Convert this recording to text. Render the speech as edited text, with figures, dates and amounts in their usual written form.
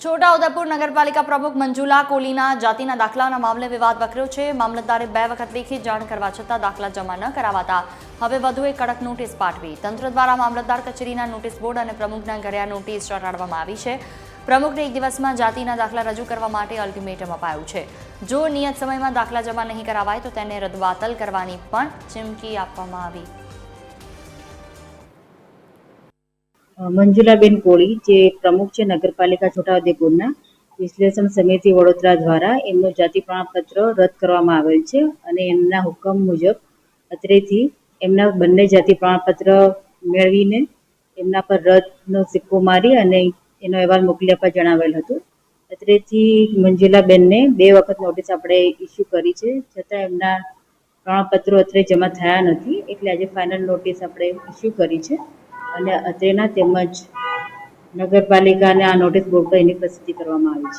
છોટાઉદેપુર નગરપાલિકા પ્રમુખ મંજુલા કોલીના જાતિના દાખલાના મામલે વિવાદ વકર્યો છે। મામલતદારે 2 વખત લેખિત જાણ કરવા છતાં દાખલા જમા ન કરાવાતા હવે વધુ એક કડક નોટિસ પાઠવી તંત્ર દ્વારા મામલતદાર કચેરીના નોટિસ બોર્ડ અને પ્રમુખના ઘરે આ નોટિસ ચોંટાડવામાં આવી છે। પ્રમુખને 1 દિવસમાં જાતિના દાખલા રજૂ કરવા માટે અલ્ટિમેટમ અપાયું છે। જો નિયત સમયમાં દાખલા જમા નહીં કરાવાય તો તેને રદબાતલ કરવાની પણ ચીમકી આપવામાં આવી। મંજુલાબેન કોળી જે પ્રમુખ છે નગરપાલિકા છોટાઉદેપુરના વિશ્લેષણ સમિતિ વડોદરા દ્વારા એમનું જાતિ પ્રમાણપત્ર રદ કરવામાં આવેલ છે અને એમના હુકમ મુજબ અત્રેથી એમના બંને જાતિ પ્રમાણપત્ર મેળવીને એમના પર રદનો સિક્કો મારી અને એનો અહેવાલ મોકલી આપવા જણાવેલ હતું। અત્રેથી મંજુલાબેનને 2 વખત નોટિસ આપણે ઇસ્યુ કરી છે, છતાં એમના પ્રમાણપત્રો અત્રે જમા થયા નથી, એટલે આજે ફાઇનલ નોટિસ આપણે ઇસ્યુ કરી છે અને અત્રેના તેમજ નગરપાલિકાને આ નોટિસ બોર્ડ પર એની પ્રસિદ્ધિ કરવામાં આવી છે।